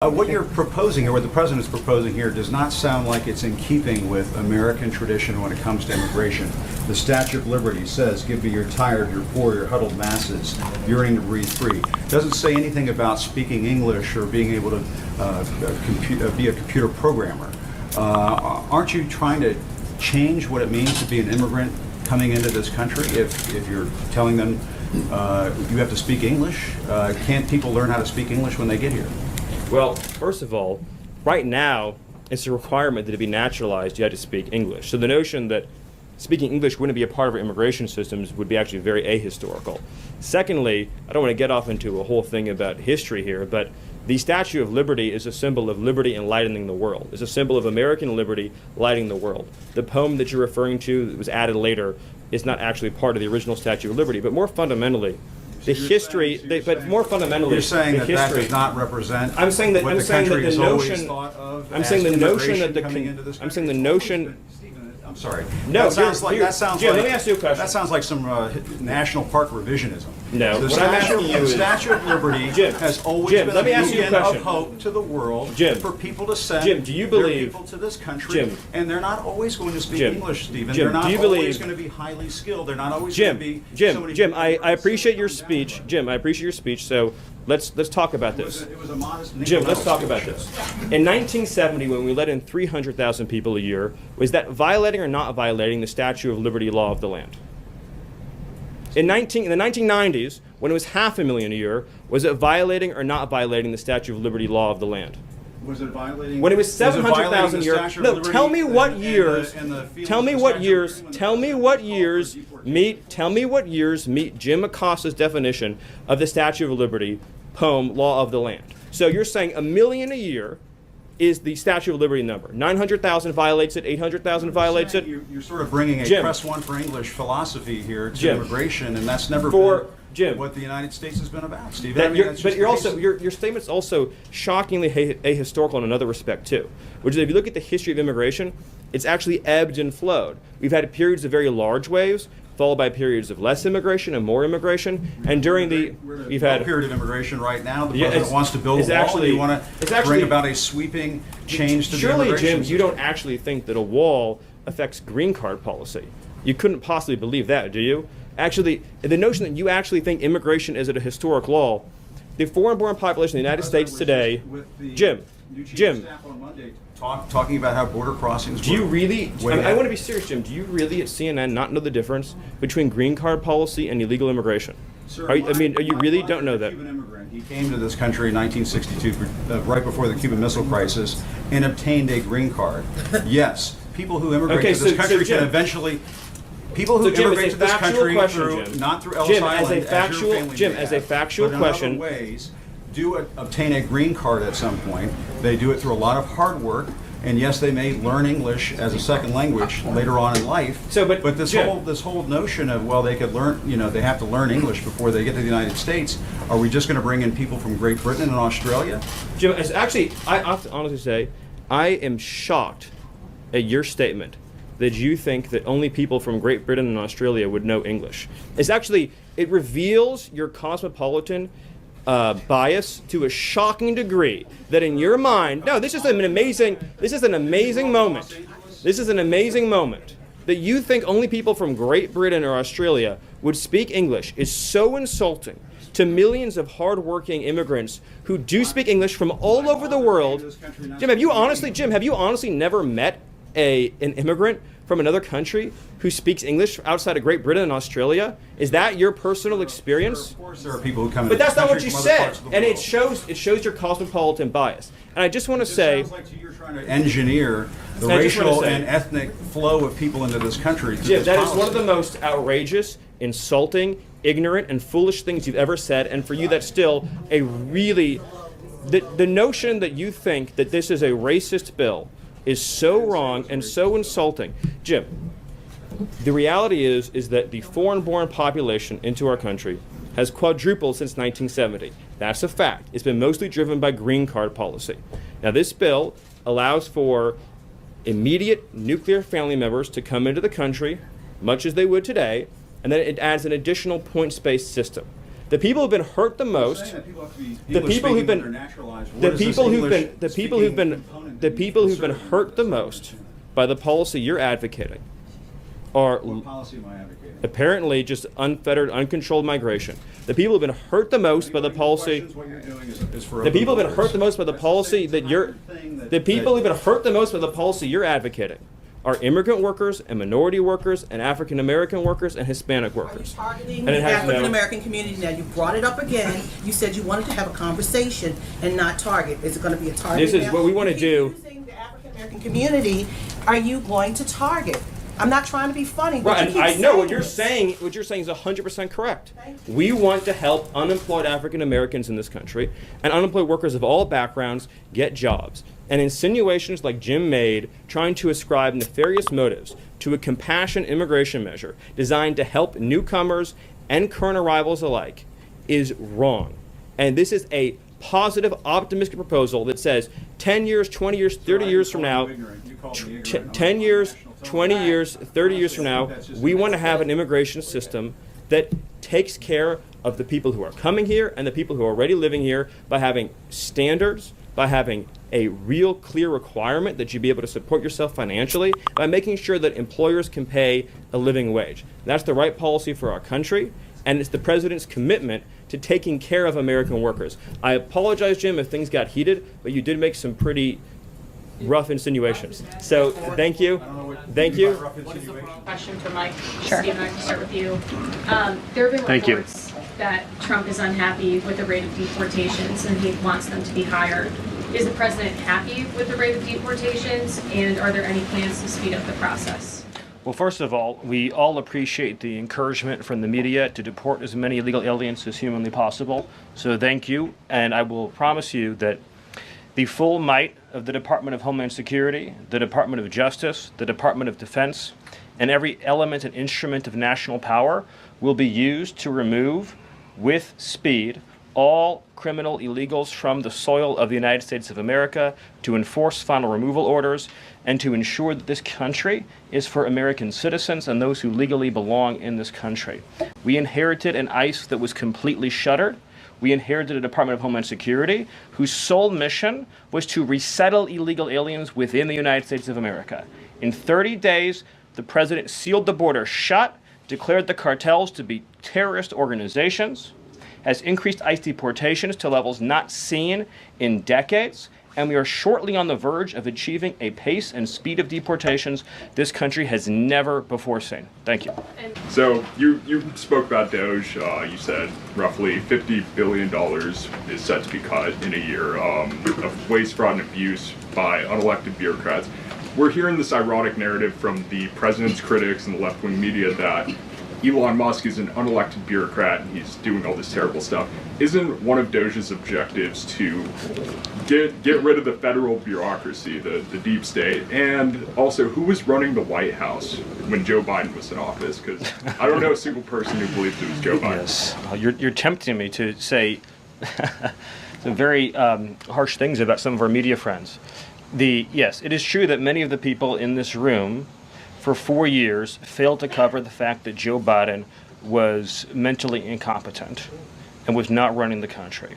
What you're proposing, or what the president is proposing here, does not sound like it's in keeping with American tradition when it comes to immigration. The Statue of Liberty says, "Give me your tired, your poor, your huddled masses, yearning to breathe free." It doesn't say anything about speaking English or being able to be a computer programmer. Aren't you trying to change what it means to be an immigrant coming into this country? If you're telling them you have to speak English, can't people learn how to speak English when they get here? Well, first of all, right now, it's a requirement that to be naturalized, you had to speak English. So the notion that speaking English wouldn't be a part of our immigration systems would be actually very ahistorical. Secondly, I don't want to get off into a whole thing about history here, but the Statue of Liberty is a symbol of liberty enlightening the world. It's a symbol of American liberty lighting the world. The poem that you're referring to that was added later is not actually part of the original Statue of Liberty, but more fundamentally, the history, but more fundamentally, you're saying the that history, that does not represent. I'm saying that what I'm the saying that country the has always notion. thought of I'm as saying the notion immigration that coming into this I'm saying the country. notion. I'm sorry. No, that sounds like Jim, let me ask you a question. That sounds like some national park revisionism. No, the what I'm asking you is Statue of Liberty Jim, has always Jim, been let me a ask you a beacon question. of hope to the world, Jim, for people to send Jim, do you their believe people to this country, Jim, and they're not always going to speak Jim, English, Stephen. Jim, they're not do you always believe, going to be highly skilled. They're not always Jim, going to be Jim, I appreciate your speech. Jim, I appreciate your speech. So let's talk about this. It was a modest Jim, let's talk about this. In 1970, when we let in 300,000 people a year, was that violating or not violating the Statue of Liberty law of the land? In the 1990s, when it was 500,000 a year, was it violating or not violating the Statue of Liberty law of the land? Was it violating? When it was 700,000 a year. No, tell me what years. Tell me what years. Tell me what years meet. Tell me what years meet Jim Acosta's definition of the Statue of Liberty poem law of the land. So you're saying 1 million a year is the Statue of Liberty number. 900,000 violates it. 800,000 violates it. You're sort of bringing a Jim, press one for English philosophy here to Jim, immigration, and that's never for been Jim, what the United States has been about, Steve. But you're also your statement's also shockingly ahistorical in another respect too, which is if you look at the history of immigration, it's actually ebbed and flowed. We've had periods of very large waves, followed by periods of less immigration and more immigration, and during we've had a period of immigration right now. The Yeah, president wants to build a wall. actually- You want it's to actually- bring about a sweeping change to the Surely, immigration Jim, you system. don't actually think that a wall affects green card policy. You couldn't possibly believe that, do you? Actually, the notion that you actually think immigration is at a historic law, the foreign-born population in the United States today, Jim, On Monday, talking about how border crossings. do you really? I want to be serious, Jim. Do you really at CNN not know the difference between green card policy and illegal immigration? Sir, Are you really don't know that? Cuban immigrant. He came to this country in 1962, right before the Cuban Missile Crisis, and obtained a green card. Yes, people who immigrate to this country Jim, can eventually. People who Jim, immigrate to this country Jim. not through Ellis Jim, Island, as a factual, Jim, as a factual but in question, other ways, do obtain a green card at some point. They do it through a lot of hard work. And yes, they may learn English as a second language later on in life. But this Jim, whole notion of, well, they could learn, they have to learn English before they get to the United States. Are we just going to bring in people from Great Britain and Australia? Jim, actually, I have to honestly say, I am shocked at your statement that you think that only people from Great Britain and Australia would know English. It reveals your cosmopolitan bias to a shocking degree that in your mind, this is an amazing moment. This is an amazing moment that you think only people from Great Britain or Australia would speak English is so insulting to millions of hardworking immigrants who do speak English from all over the world. Jim, have you honestly never met an immigrant from another country who speaks English outside of Great Britain and Australia? Is that your personal experience? Of course, there are people who come. But that's not what you said, and it it shows your cosmopolitan bias. And I just want to say, sounds like you're trying to engineer the racial and ethnic flow of people into this country. Jim, that is one of the most outrageous, insulting, ignorant, and foolish things you've ever said. And for you, that's still a really the notion that you think that this is a racist bill is so wrong and so insulting. Jim, the reality is that the foreign-born population into our country has quadrupled since 1970. That's a fact. It's been mostly driven by green card policy. Now, this bill allows for immediate nuclear family members to come into the country, much as they would today, and then it adds an additional points-based system. The people who've been hurt the most, the people who've been hurt the most by the policy you're advocating are What policy am I advocating? apparently just unfettered, uncontrolled migration. The people who've been hurt the most by the policy. The people who've been hurt the most by the policy that you're. The people who've been hurt the most by the policy you're advocating are immigrant workers and minority workers and African American workers and Hispanic workers. Targeting the African American community. Now you brought it up again. You said you wanted to have a conversation and not target. Is it going to be a target? This is what we want to do. Using the African American community, are you going to target? I'm not trying to be funny. But Right, and I know what you're saying. What you're saying is 100% correct. We want to help unemployed African Americans in this country and unemployed workers of all backgrounds get jobs. And insinuations like Jim made, trying to ascribe nefarious motives to a compassion immigration measure designed to help newcomers and current arrivals alike, is wrong. And this is a positive, optimistic proposal that says 10 years, 20 years, 30 years from now, 10 years, 20 years, 30 years from now, we want to have an immigration system that takes care of the people who are coming here and the people who are already living here by having standards, by having a real clear requirement that you be able to support yourself financially, by making sure that employers can pay a living wage. That's the right policy for our country, and it's the president's commitment to taking care of American workers. I apologize, Jim, if things got heated, but you did make some pretty rough insinuations. So thank you. Thank you. Question for Mike. Sure. Stephen, I can start with you. There have been reports that Trump is unhappy with the rate of deportations and he wants them to be higher. Is the president happy with the rate of deportations, and are there any plans to speed up the process? Well, first of all, we all appreciate the encouragement from the media to deport as many illegal aliens as humanly possible. So thank you, and I will promise you that the full might of the Department of Homeland Security, the Department of Justice, the Department of Defense, and every element and instrument of national power will be used to remove, with speed, all criminal illegals from the soil of the United States of America, to enforce final removal orders, and to ensure that this country is for American citizens and those who legally belong in this country. We inherited an ICE that was completely shuttered. We inherited a Department of Homeland Security whose sole mission was to resettle illegal aliens within the United States of America. In 30 days, the president sealed the border shut, declared the cartels to be terrorist organizations, has increased ICE deportations to levels not seen in decades, and we are shortly on the verge of achieving a pace and speed of deportations this country has never before seen. Thank you. So you spoke about DOGE. You said roughly $50 billion is set to be cut in a year of waste, fraud, and abuse by unelected bureaucrats. We're hearing this ironic narrative from the president's critics and the left-wing media that Elon Musk is an unelected bureaucrat and he's doing all this terrible stuff. Isn't one of DOGE's objectives to get rid of the federal bureaucracy, the deep state? And also, who was running the White House when Joe Biden was in office? Because I don't know a single person who believes it was Joe Biden. Yes, you're tempting me to say some very harsh things about some of our media friends. Yes, it is true that many of the people in this room for 4 years failed to cover the fact that Joe Biden was mentally incompetent and was not running the country.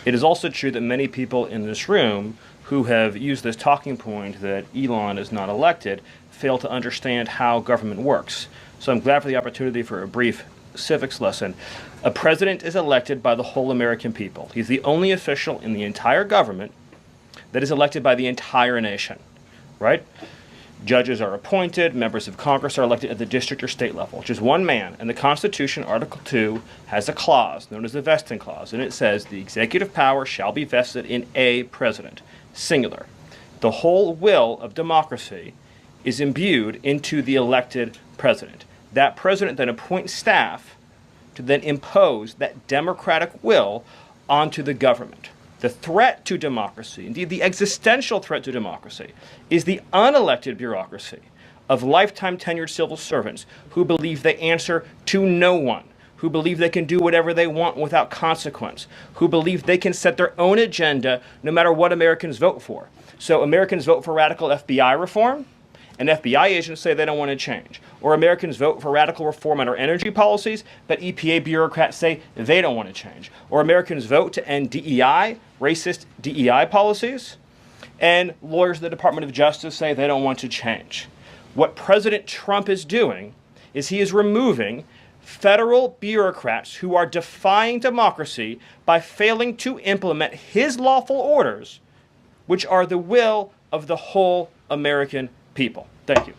It is also true that many people in this room who have used this talking point that Elon is not elected fail to understand how government works. So I'm glad for the opportunity for a brief civics lesson. A president is elected by the whole American people. He's the only official in the entire government that is elected by the entire nation, right? Judges are appointed, members of Congress are elected at the district or state level, just one man. And the Constitution, Article 2, has a clause known as the vesting clause, and it says the executive power shall be vested in a president, singular. The whole will of democracy is imbued into the elected president. That president then appoints staff to then impose that democratic will onto the government. The threat to democracy, indeed the existential threat to democracy, is the unelected bureaucracy of lifetime tenured civil servants who believe they answer to no one, who believe they can do whatever they want without consequence, who believe they can set their own agenda no matter what Americans vote for. So Americans vote for radical FBI reform, and FBI agents say they don't want to change. Or Americans vote for radical reform on our energy policies, but EPA bureaucrats say they don't want to change. Or Americans vote to end DEI, racist DEI policies, and lawyers at the Department of Justice say they don't want to change. What President Trump is doing is he is removing federal bureaucrats who are defying democracy by failing to implement his lawful orders, which are the will of the whole American people. Thank you.